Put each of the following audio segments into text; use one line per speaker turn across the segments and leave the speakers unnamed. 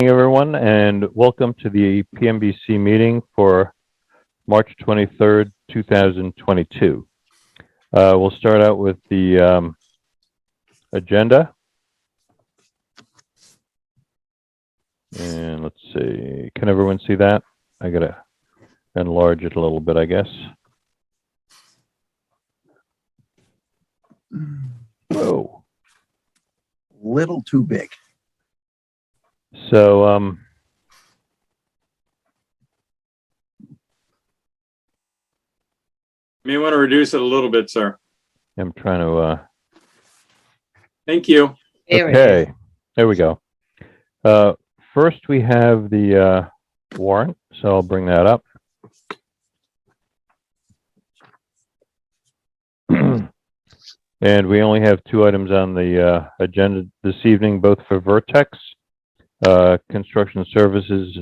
Everyone, and welcome to the Pmbc meeting for March 23rd, 2022. We'll start out with the agenda. And let's see, can everyone see that? I gotta enlarge it a little bit, I guess. Whoa.
Little too big.
So,
May want to reduce it a little bit, sir.
I'm trying to,
Thank you.
okay, there we go. First, we have the warrant, so I'll bring that up. And we only have two items on the agenda this evening, both for Vertex Construction Services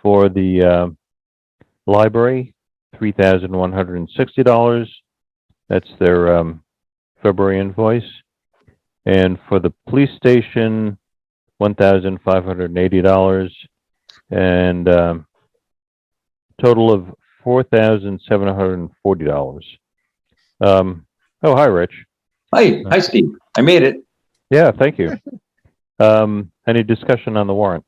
for the library, $3,160. That's their February invoice. And for the police station, $1,580, and total of $4,740. Oh, hi, Rich.
Hi, Steve. I made it.
Yeah, thank you. Any discussion on the warrant?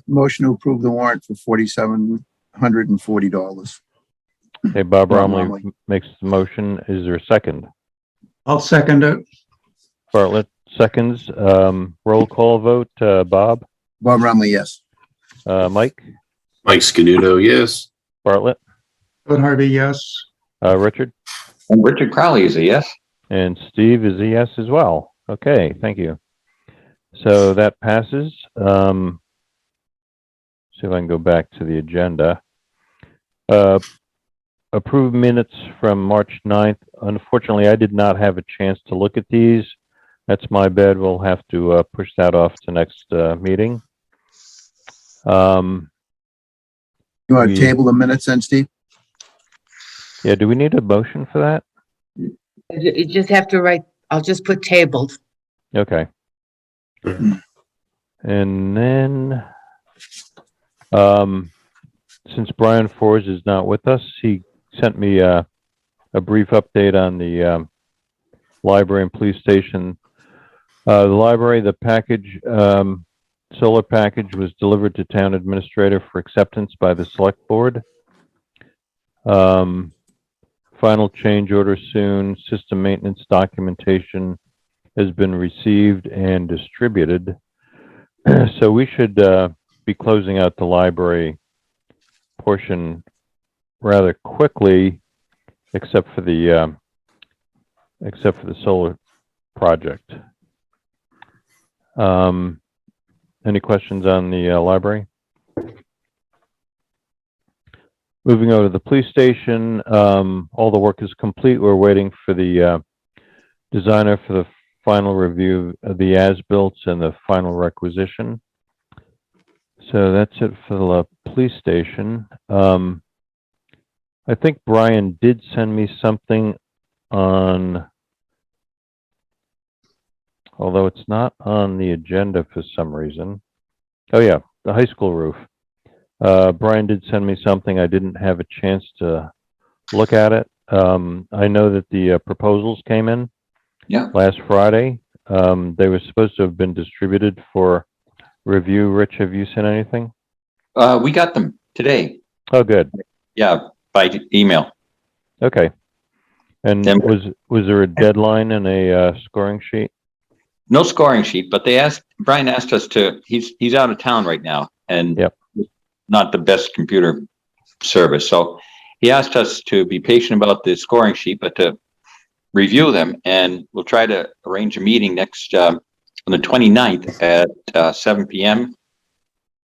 Motion to approve the warrant for $4,740.
Okay, Bob
Bob
Romley
Romley.
makes the motion. Is there a second?
I'll second it.
Bartlett seconds. Roll call vote. Bob?
Bob Romley, yes.
Mike?
Mike Scanuto, yes.
Bartlett?
Ed Harvey, yes.
Richard?
And Richard Crowley is a yes.
And Steve is a yes as well. Okay, thank you. So that passes. See if I can go back to the agenda. Approved minutes from March 9th. Unfortunately, I did not have a chance to look at these. That's my bad. We'll have to push that off to next meeting.
You want to table the minutes then, Steve?
Yeah, do we need a motion for that?
You just have to write, I'll just put tabled.
Okay.
Mhm.
And then, since Brian Forge is not with us, he sent me a brief update on the library and police station. The library, the package, solar package was delivered to town administrator for acceptance by the select board. Final change order soon. System maintenance documentation has been received and distributed. So we should be closing out the library portion rather quickly, except for the solar project. Any questions on the library? Moving over to the police station, all the work is complete. We're waiting for the designer for the final review of the as-built and the final requisition. So that's it for the police station. I think Brian did send me something on, although it's not on the agenda for some reason. Oh yeah, the high school roof. Brian did send me something. I didn't have a chance to look at it. I know that the proposals came in last Friday. They were supposed to have been distributed for review. Rich, have you seen anything?
We got them today.
Oh, good.
Yeah, by email.
Okay. And
Then-
was there a deadline and a scoring sheet?
No scoring sheet, but Brian asked us to, he's out of town right now and
Yep.
not the best computer service. So he asked us to be patient about the scoring sheet, but to review them, and we'll try to arrange a meeting next, on the 29th at 7 p.m.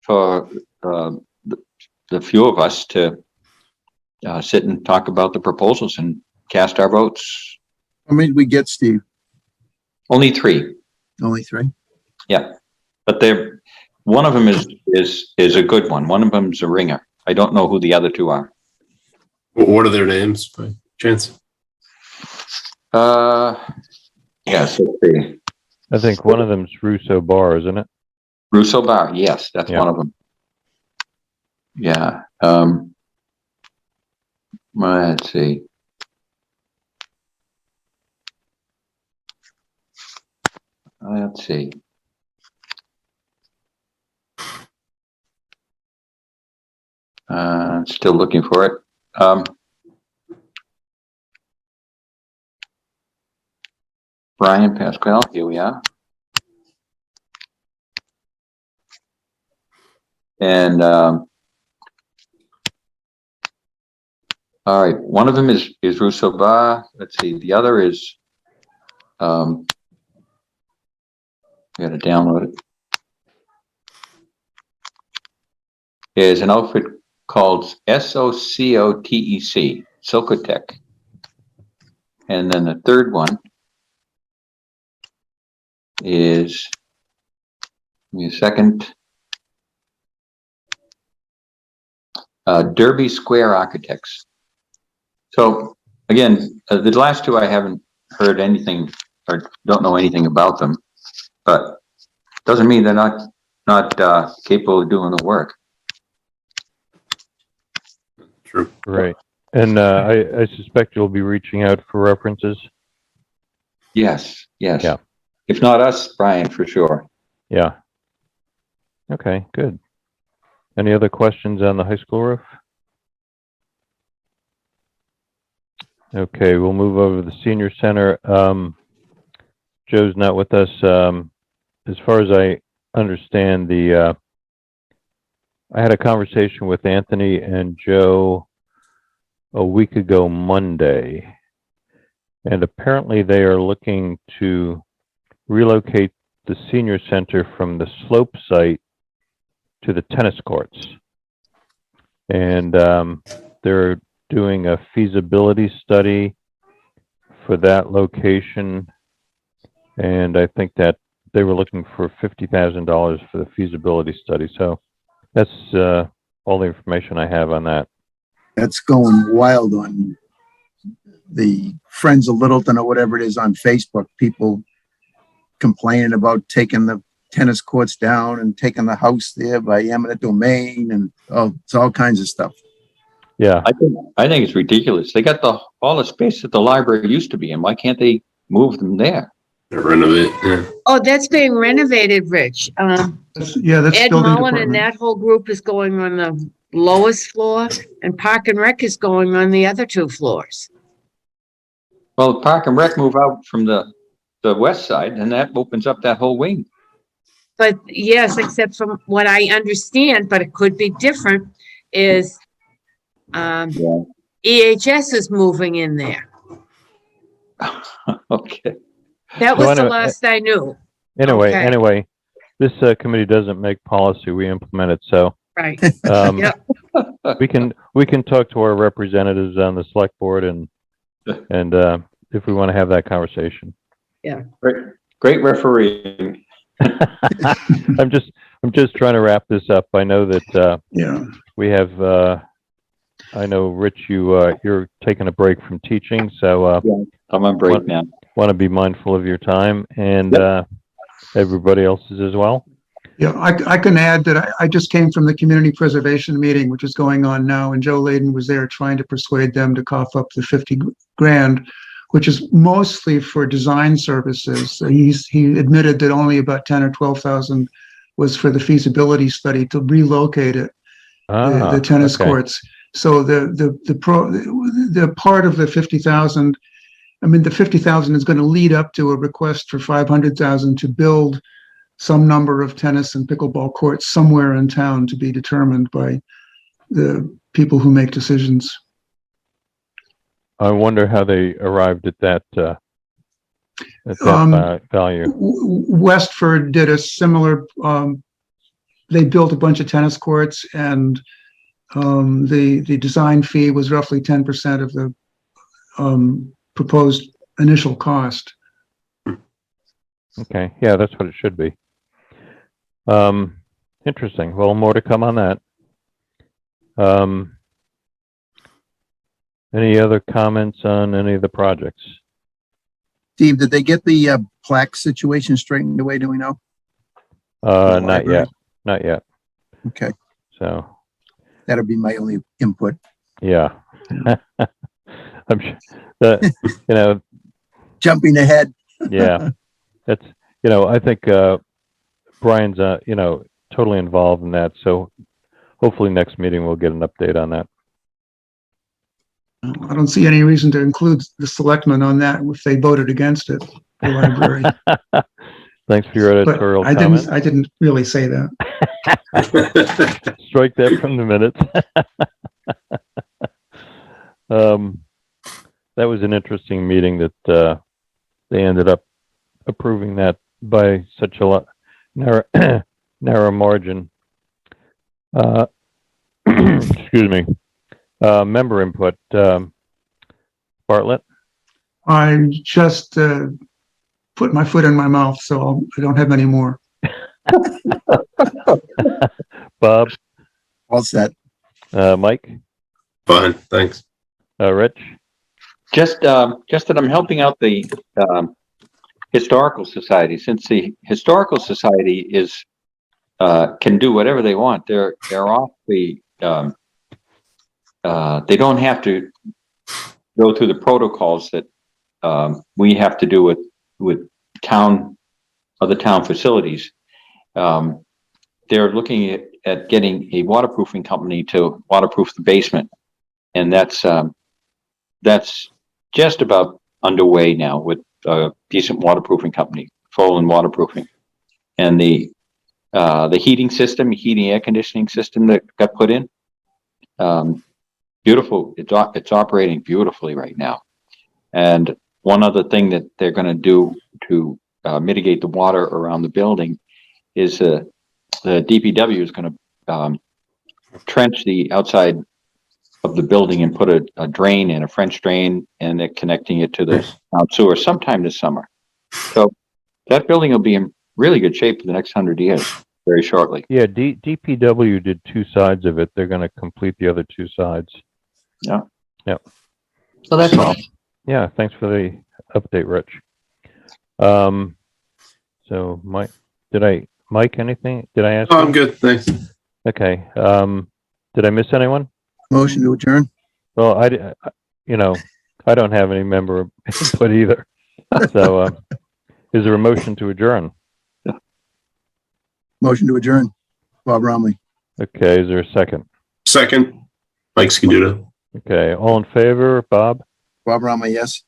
for the few of us to sit and talk about the proposals and cast our votes.
How many did we get, Steve?
Only 3.
Only 3?
Yeah, but one of them is a good one. One of them's a ringer. I don't know who the other 2 are.
What are their names by chance?
Yes, let's see.
I think one of them's Russo Bar, isn't it?
Russo Bar, yes, that's
Yeah.
one of them. Yeah, let's see. Let's see. Still looking for it. Brian Pascal, here we are. And, all right, one of them is Russo Bar. Let's see, the other is, I gotta download it. Is an outfit called SOCOTEC, Socotec. And then the third one is, give me a second, Derby Square Architects. So again, the last two I haven't heard anything or don't know anything about them, but doesn't mean they're not capable of doing the work.
True.
Right. And I suspect you'll be reaching out for references.
Yes, yes.
Yeah.
If not us, Brian, for sure.
Yeah. Okay, good. Any other questions on the high school roof? Okay, we'll move over to the senior center. Joe's not with us. As far as I understand, I had a conversation with Anthony and Joe a week ago Monday, and apparently they are looking to relocate the senior center from the slope site to the tennis courts. And they're doing a feasibility study for that location. And I think that they were looking for $50,000 for the feasibility study. So that's all the information I have on that.
That's going wild on the Friends of Littleton or whatever it is on Facebook. People complaining about taking the tennis courts down and taking the house there by eminent domain, and it's all kinds of stuff.
Yeah.
I think it's ridiculous. They got all the space that the library used to be in. Why can't they move them there?
Renovate. Yeah.
Oh, that's being renovated, Rich.
Yeah, that's
Ed
building
Mullen and
department.
that whole group is going on the lowest floor, and Park and Rec is going on the other two floors.
Well, Park and Rec move out from the west side, and that opens up that whole wing.
But yes, except from what I understand, but it could be different, is EHS is moving in there.
Okay.
That
So
was the
anyway-
last I knew.
Anyway,
Okay.
this committee doesn't make policy, we implement it. So
Right.
Yep.
Yep.
we can talk to our representatives on the select board and if we want to have that conversation.
Great refereeing.
I'm just trying to wrap this up. I know that
Yeah.
we have I know Rich, you're taking a break from teaching, so
I'm on break now.
want to be mindful of your time, and everybody else's as well.
Yeah, I can add that I just came from the community preservation meeting, which is going on now, and Joe Layden was there trying to persuade them to cough up the 50 grand, which is mostly for design services. He admitted that only about 10 or 12,000 was for the feasibility study to relocate it, the tennis
okay.
courts. So the part of the 50,000, I mean, the 50,000 is going to lead up to a request for 500,000 to build some number of tennis and pickleball courts somewhere in town, to be determined by the people who make decisions.
I wonder how they arrived at that value.
Westford did a similar, they built a bunch of tennis courts, and the design fee was roughly 10% of the proposed initial cost.
Okay, yeah, that's what it should be. Interesting. Well, more to come on that. Any other comments on any of the projects?
Steve, did they get the plaque situation straightened away? Do we know? The
Not
library?
yet, not yet.
Okay,
So,
that'll be my only input.
yeah. I'm sure that,
Jumping ahead.
yeah, that's, I think, Brian's, totally involved in that. So hopefully next meeting we'll get an update on that.
I don't see any reason to include the selectmen on that if they voted against it, the library.
Thanks for your
But
editorial
I
comment.
didn't really say that.
Strike that from the minutes. That was an interesting meeting that they ended up approving that by such a narrow margin. Excuse me. Member input. Bartlett?
I just put my foot in my mouth, so I don't have any more.
Bob?
All set.
Mike?
Fine, thanks.
Rich?
Just that I'm helping out the Historical Society. Since the Historical Society is can do whatever they want. They're off the they don't have to go through the protocols that we have to do with other town facilities. They're looking at getting a waterproofing company to waterproof the basement, and that's just about underway now with a decent waterproofing company, Folan Waterproofing, and the heating air conditioning system that got put in. Beautiful. It's operating beautifully right now. And one other thing that they're going to do to mitigate the water around the building is the DPW is going to trench the outside of the building and put a drain in, a French drain, and they're connecting it to the town sewer sometime this summer. So that building will be in really good shape for the next 100 years, very shortly.
Yeah, DPW did two sides of it. They're going to complete the other two sides.
Yeah.
Yeah.
So that's all.
Yeah, thanks for the update, Rich. So Mike, anything? Did I ask
Oh,
you?
I'm good, thanks.
Okay. Did I miss anyone?
Motion to adjourn.
Well, I don't have any member input either. So, is there a motion to adjourn?
Motion to adjourn. Bob Romley.
Okay, is there a second?
Second, Mike Scuduto.
Okay, all in favor, Bob?
Bob Romley, yes.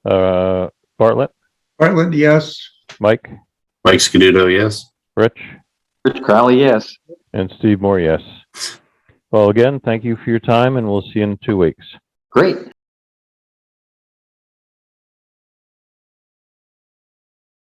Bartlett?
Bartlett, yes.
Mike?
Mike Scuduto, yes.
Rich?
Rich Crowley, yes.
And Steve Moore, yes. Well, again, thank you for your time, and we'll see you in 2 weeks.
Great.